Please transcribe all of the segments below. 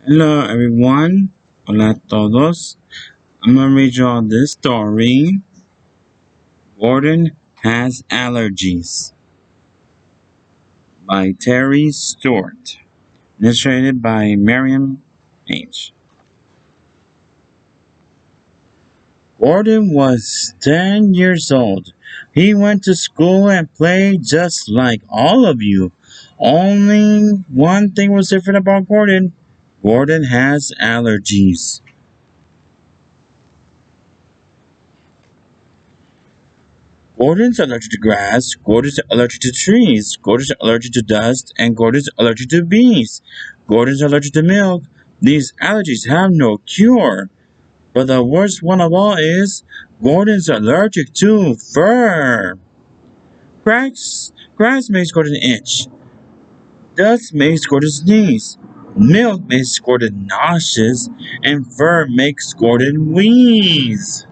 Hello everyone. Hola a todos. I'm gonna read you all this story. Gordon Has Allergies by Terry Stewart. Illustrated by Miriam H. Gordon was 10 years old. He went to school and played just like all of you. Only one thing was different about Gordon. Gordon has allergies. Gordon's allergic to grass, Gordon's allergic to trees, Gordon's allergic to dust, and Gordon's allergic to bees. Gordon's allergic to milk. These allergies have no cure. But the worst one of all is Gordon's allergic to fur. Grass makes Gordon itch. Dust makes Gordon sneeze. Milk makes Gordon nauseous. And fur makes Gordon wheeze.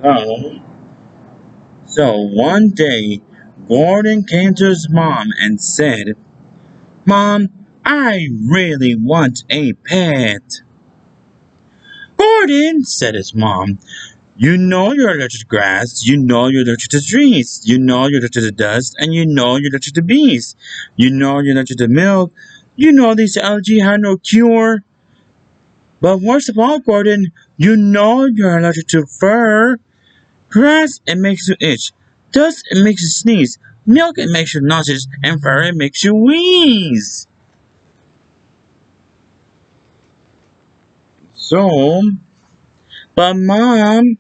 So, So one day, Gordon came to his mom and said, "Mom, I really want a pet." "Gordon," said his mom, "you know you're allergic to grass, you know you're allergic to trees, you know you're allergic to dust, and you know you're allergic to bees. You know you're allergic to milk. You know these allergies have no cure. But worst of all, Gordon, you know you're allergic to fur. Grass, it makes you itch. Dust, it makes you sneeze. Milk, it makes you nauseous. And fur, it makes you wheeze." So, but Mom,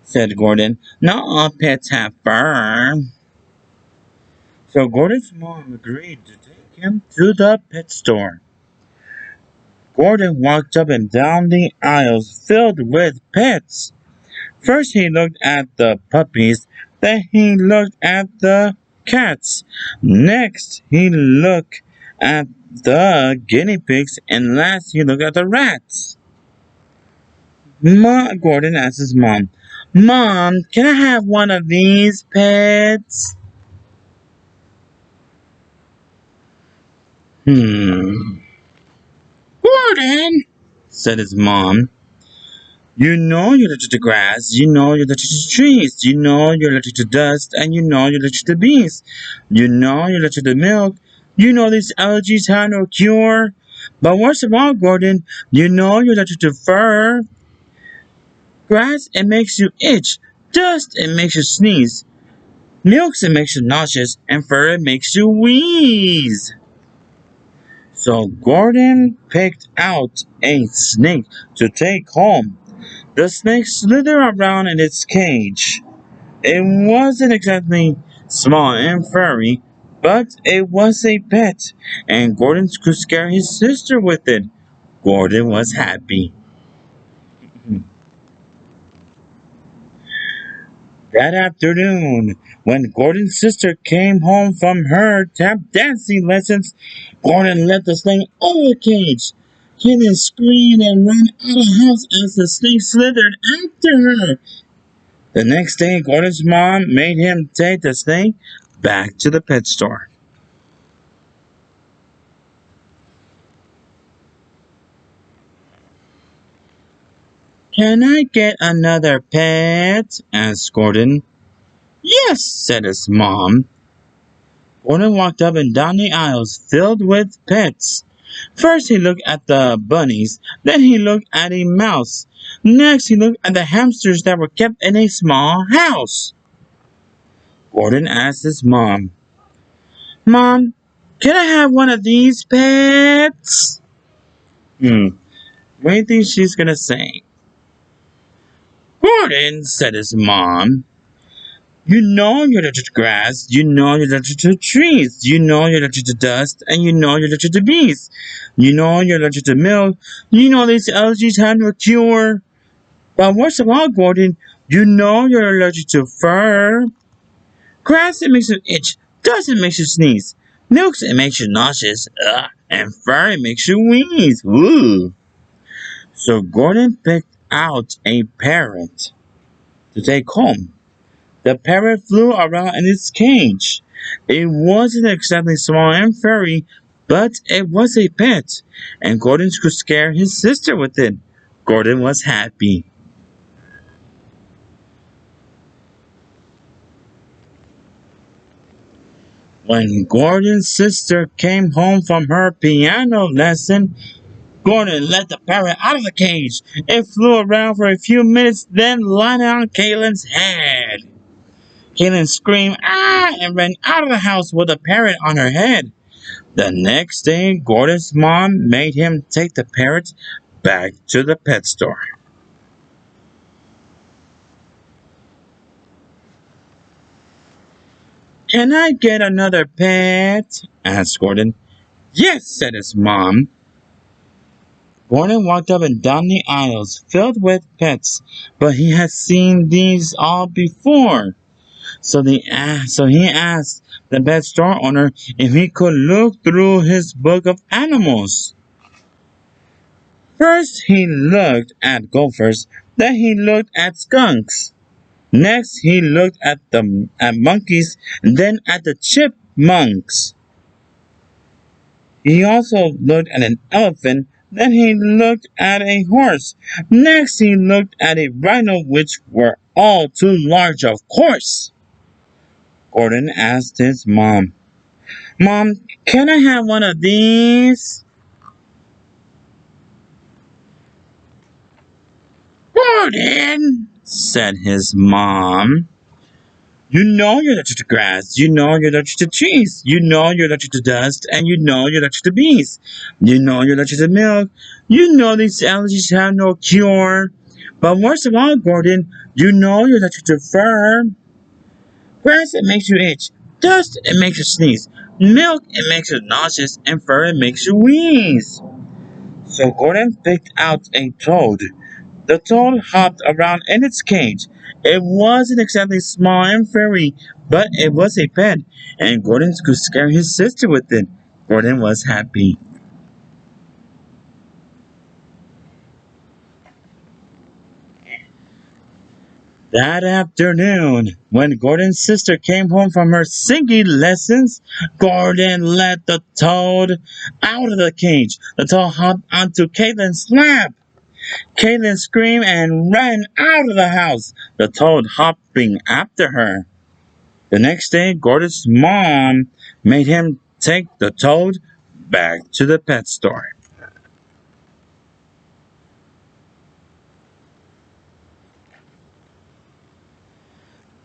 said Gordon, not all pets have fur. So Gordon's mom agreed to take him to the pet store. Gordon walked up and down the aisles filled with pets. First he looked at the puppies, then he looked at the cats. Next he looked at the guinea pigs, and last he looked at the rats. Gordon asked his mom, "Mom, can I have one of these pets?" Hmm. "Gordon," said his mom, "you know you're allergic to grass, you know you're allergic to trees, you know you're allergic to dust, and you know you're allergic to bees. You know you're allergic to milk. You know these allergies have no cure. But worst of all, Gordon, you know you're allergic to fur. Grass, it makes you itch. Dust, it makes you sneeze. Milk, it makes you nauseous. And fur, it makes you wheeze." So Gordon picked out a snake to take home. The snake slithered around in its cage. It wasn't exactly small and furry, but it was a pet, and Gordon could scare his sister with it. Gordon was happy. That afternoon, when Gordon's sister came home from her tap dancing lessons, Gordon let the snake over the cage. He then screamed and ran out of the house as the snake slithered after her. The next day, Gordon's mom made him take the snake back to the pet store. "Can I get another pet?" asked Gordon. "Yes," said his mom. Gordon walked up and down the aisles filled with pets. First he looked at the bunnies, then he looked at a mouse. Next he looked at the hamsters that were kept in a small house. Gordon asked his mom, "Mom, can I have one of these pets?" What do you think she's gonna say? "Gordon," said his mom, "you know you're allergic to grass, you know you're allergic to trees, you know you're allergic to dust, and you know you're allergic to bees. You know you're allergic to milk, you know these allergies have no cure. But worst of all, Gordon, you know you're allergic to fur. Grass, it makes you itch. Dust, it makes you sneeze. Milk, it makes you nauseous. Ugh. And fur, it makes you wheeze. Ooh." So Gordon picked out a parrot to take home. The parrot flew around in its cage. It wasn't exactly small and furry, But it was a pet, and Gordon could scare his sister with it. Gordon was happy. When Gordon's sister came home from her piano lesson, Gordon let the parrot out of the cage. It flew around for a few minutes, then landed on Kaylin's head. Kaylin screamed, ah, and ran out of the house with the parrot on her head. The next day, Gordon's mom made him take the parrot back to the pet store. Can I get another pet? Asked Gordon. Yes, said his mom. Gordon walked up and down the aisles filled with pets, but he had seen these all before. So he asked the pet store owner if he could look through his book of animals. First he looked at gophers, then he looked at skunks. Next he looked at monkeys, then at the chipmunks. He also looked at an elephant, then he looked at a horse. Next he looked at a rhino, which were all too large, of course. Gordon asked his mom, Mom, can I have one of these? Gordon, said his mom. You know you're allergic to grass, you know you're allergic to trees, you know you're allergic to dust, and you know you're allergic to bees. You know you're allergic to milk, you know these allergies have no cure. But worst of all, Gordon, you know you're allergic to fur. Grass, it makes you itch. Dust, it makes you sneeze. Milk, it makes you nauseous, and fur, it makes you wheeze. So Gordon picked out a toad. The toad hopped around in its cage. It wasn't exactly small and furry, but it was a pet, and Gordon could scare his sister with it. Gordon was happy. That afternoon, when Gordon's sister came home from her singing lessons, Gordon let the toad out of the cage. The toad hopped onto Caitlin's lap. Caitlin screamed and ran out of the house, the toad hopping after her. The next day, Gordon's mom made him take the toad back to the pet store.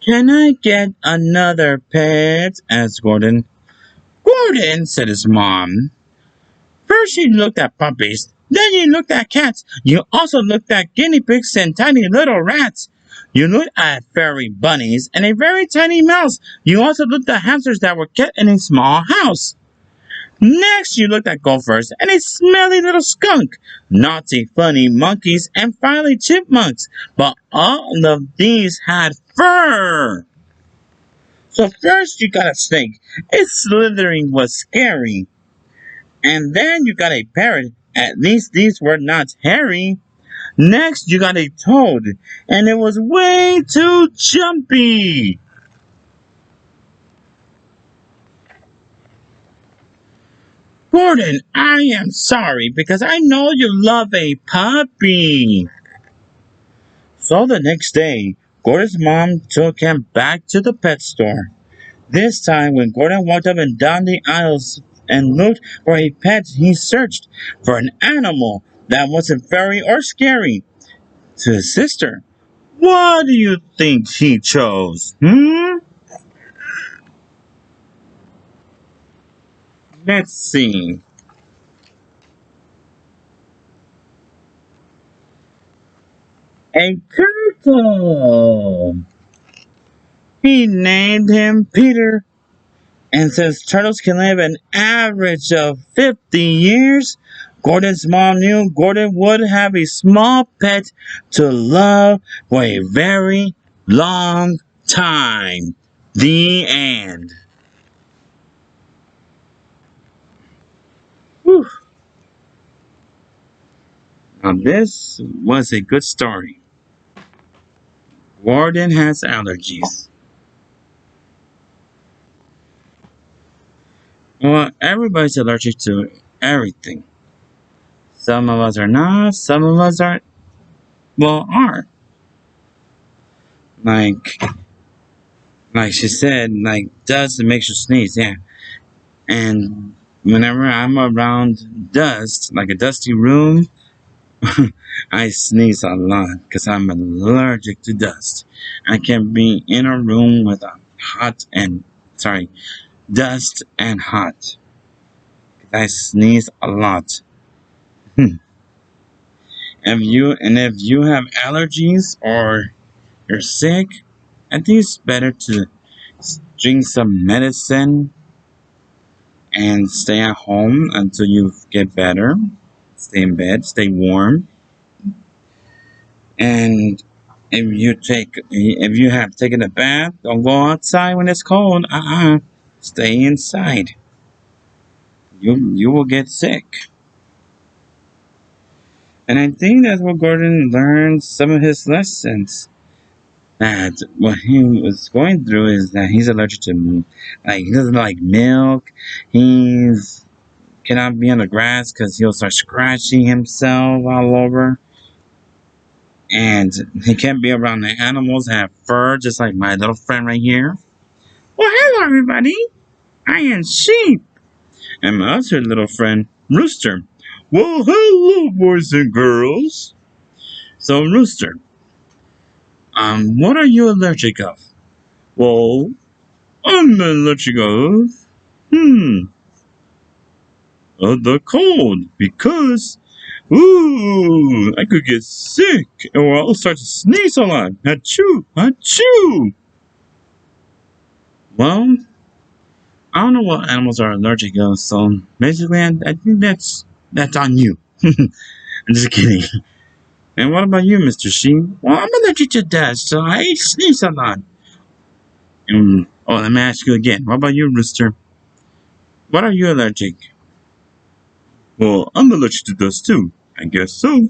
Can I get another pet? Asked Gordon. Gordon, said his mom. First you looked at puppies, then you looked at cats. You also looked at guinea pigs and tiny little rats. You looked at fairy bunnies and a very tiny mouse. You also looked at hamsters that were kept in a small house. Next, you looked at gophers and a smelly little skunk, naughty, funny monkeys, and finally chipmunks. But all of these had fur. So first you got a snake. Its slithering was scary. And then you got a parrot. At least these were not hairy. Next, you got a toad. And it was way too jumpy. Gordon, I am sorry because I know you love a puppy. So the next day, Gordon's mom took him back to the pet store. This time, when Gordon walked up and down the aisles and looked for a pet, he searched for an animal that wasn't furry or scary. To his sister, what do you think he chose? Let's see. A turtle. He named him Peter. And since turtles can live an average of 50 years, Gordon's mom knew Gordon would have a small pet to love for a very long time. The end. Whew. Now, this was a good story. Gordon has allergies. Well, Everybody's allergic to everything. Some of us are not, some of us are. Like, like she said, like dust makes you sneeze, yeah. And whenever I'm around dust, like a dusty room, I sneeze a lot because I'm allergic to dust. I can be in a room with a dust and hot. I sneeze a lot. If you have allergies or you're sick, I think it's better to drink some medicine and stay at home until you get better. Stay in bed, stay warm, and if you have taken a bath, don't go outside when it's cold. Stay inside. You will get sick. And I think that's what Gordon learned some of his lessons. That what he was going through is that he's allergic to, like, he doesn't like milk. He's cannot be on the grass because he'll start scratching himself all over. And he can't be around the animals that have fur, just like my little friend right here. Well, hello, everybody. I am Sheep. And my other little friend, Rooster. Well, hello, boys and girls. So, Rooster, what are you allergic of? Well, I'm allergic of the cold because, I could get sick or I'll start to sneeze a lot. Achoo, achoo. Well, I don't know what animals are allergic of, so basically, I think that's on you. I'm just kidding. And what about you, Mr. Sheen? Well, I'm allergic to dust, so I sneeze a lot. Let me ask you again. What about you, Rooster? What are you allergic? Well, I'm allergic to dust too. I guess so.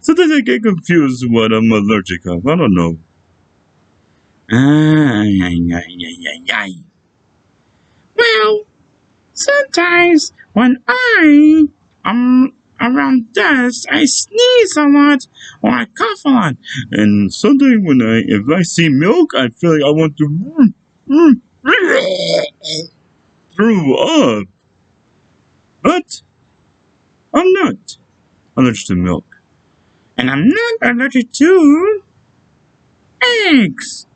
Sometimes I get confused what I'm allergic of. I don't know. Ay, ay, ay, ay, ay, ay. Well, sometimes when I am around dust, I sneeze a lot or I cough a lot. And sometimes if I see milk, I feel like I want to throw up. But I'm not allergic to milk. And I'm not allergic to eggs.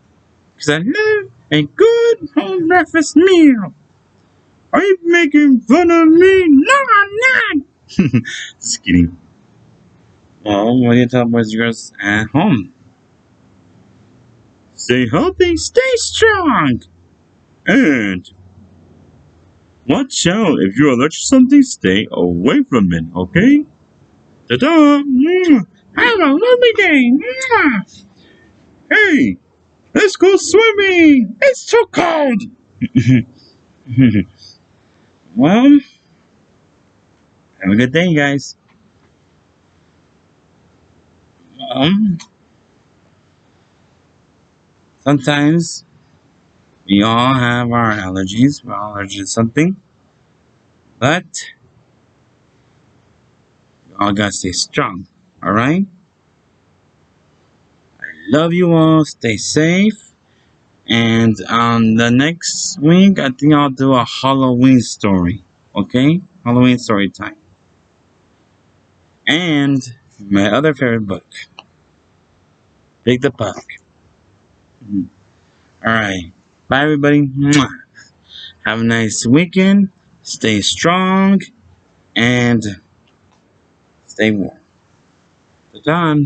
Because I love a good home breakfast meal. Are you making fun of me? No, I'm not. Just kidding. Well, what do you tell boys and girls at home? Stay healthy, stay strong, and watch out. If you're allergic to something, stay away from it, okay? Ta-da! Have a lovely day! Hey, let's go swimming! It's too cold! Well, have a good day, guys. Um, Sometimes we all have our allergies. We're all allergic to something. But we all gotta stay strong. Alright? Love you all. Stay safe. And the next week, I think I'll do a Halloween story. Okay? Halloween story time. And my other favorite book, Big the Puck. Alright. Bye, everybody. Mwah. Have a nice weekend. Stay strong. And stay warm. Ta-ta.